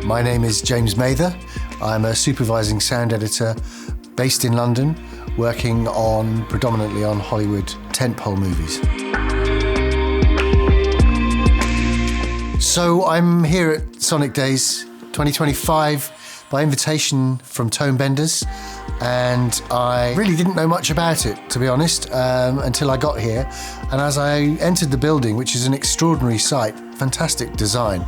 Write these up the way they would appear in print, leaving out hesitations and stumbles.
My name is James Mather. I'm a supervising sound editor based in London, working predominantly on Hollywood tentpole movies. So I'm here at Sonic Days 2025 by invitation from Tone Benders, and I really didn't know much about it, to be honest, until I got here. And as I entered the building, which is an extraordinary sight, fantastic design,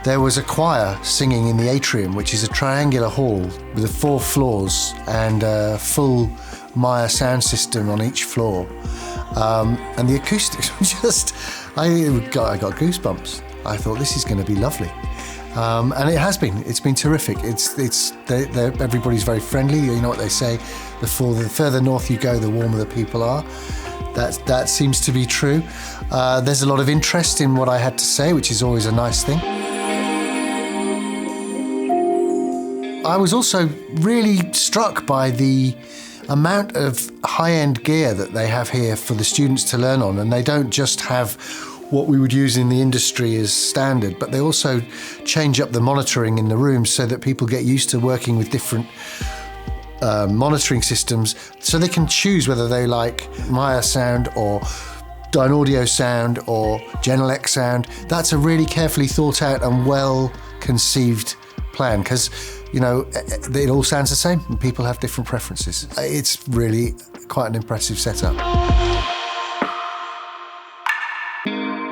there was a choir singing in the Atrium, which is a triangular hall with 4 floors and a full Meyer sound system on each floor. And the acoustics were just, I got goosebumps. I thought, this is going to be lovely. And it has been. It's been terrific. Everybody's very friendly. You know what they say, the further north you go, the warmer the people are. That seems to be true. There's a lot of interest in what I had to say, which is always a nice thing. I was also really struck by the amount of high-end gear that they have here for the students to learn on, and they don't just have what we would use in the industry as standard, but they also change up the monitoring in the rooms so that people get used to working with different monitoring systems, so they can choose whether they like Meyer sound or Dynaudio sound or Genelec sound. That's a really carefully thought out and well conceived plan, because it all sounds the same and people have different preferences. It's really quite an impressive setup.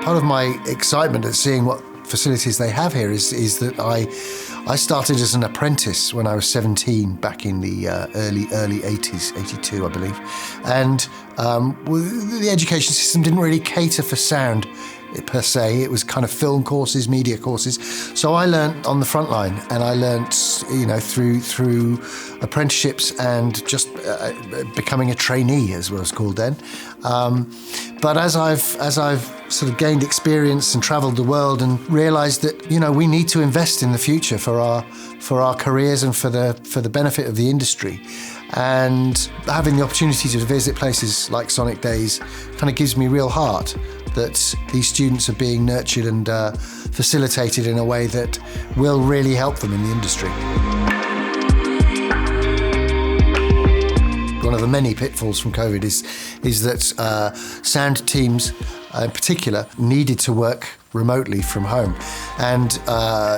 Part of my excitement at seeing what facilities they have here is that I started as an apprentice when I was 17 back in the early 80s, 82 I believe, and the education system didn't really cater for sound per se. It was kind of film courses, media courses. So I learnt on the front line, and I learnt through apprenticeships and just becoming a trainee, as it was called then. But as I've sort of gained experience and travelled the world and realised that we need to invest in the future for our careers and for the benefit of the industry, and having the opportunity to visit places like Sonic Days kind of gives me real heart that these students are being nurtured and facilitated in a way that will really help them in the industry. One of the many pitfalls from COVID is that sound teams in particular needed to work remotely from home, and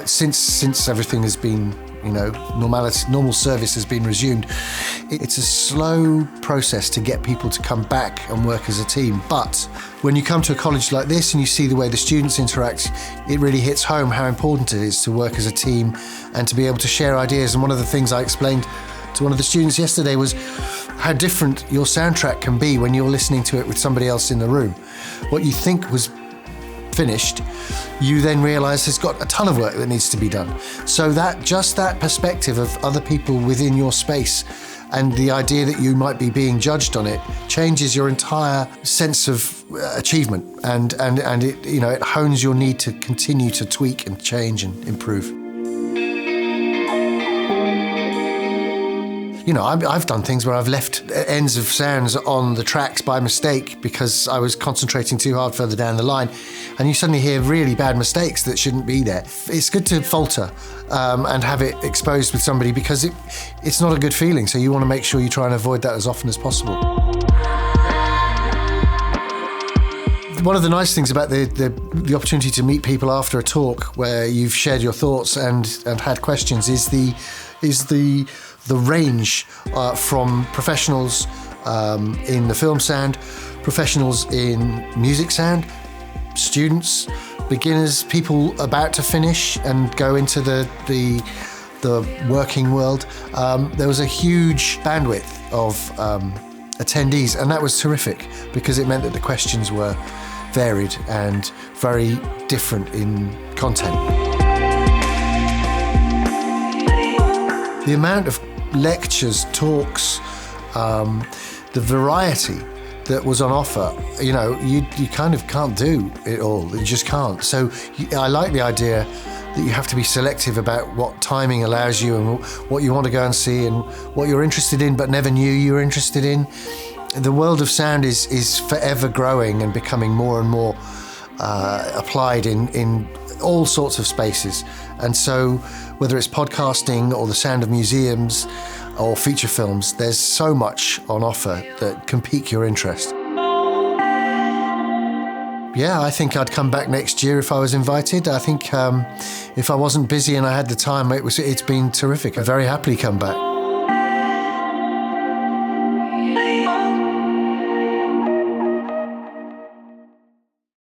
since everything has been normal service has been resumed, it's a slow process to get people to come back and work as a team. But when you come to a college like this and you see the way the students interact, it really hits home how important it is to work as a team and to be able to share ideas. And one of the things I explained to one of the students yesterday was how different your soundtrack can be when you're listening to it with somebody else in the room. What you think was finished, you then realise there's got a ton of work that needs to be done. So that perspective of other people within your space and the idea that you might be being judged on it changes your entire sense of achievement, and it hones your need to continue to tweak and change and improve. I've done things where I've left ends of sounds on the tracks by mistake because I was concentrating too hard further down the line, and you suddenly hear really bad mistakes that shouldn't be there. It's good to falter and have it exposed with somebody, because it's not a good feeling, so you want to make sure you try and avoid that as often as possible. One of the nice things about the opportunity to meet people after a talk where you've shared your thoughts and had questions is the range from professionals in the film sound, professionals in music sound, students, beginners, people about to finish and go into the working world. There was a huge bandwidth of attendees, and that was terrific because it meant that the questions were varied and very different in content. The amount of lectures, talks, the variety that was on offer, you kind of can't do it all. You just can't. So I like the idea that you have to be selective about what timing allows you and what you want to go and see and what you're interested in but never knew you were interested in. The world of sound is forever growing and becoming more and more applied in all sorts of spaces. And so whether it's podcasting or the sound of museums or feature films, there's so much on offer that can pique your interest. Yeah, I think I'd come back next year if I was invited. I think if I wasn't busy and I had the time, it's been terrific. I'd very happily come back.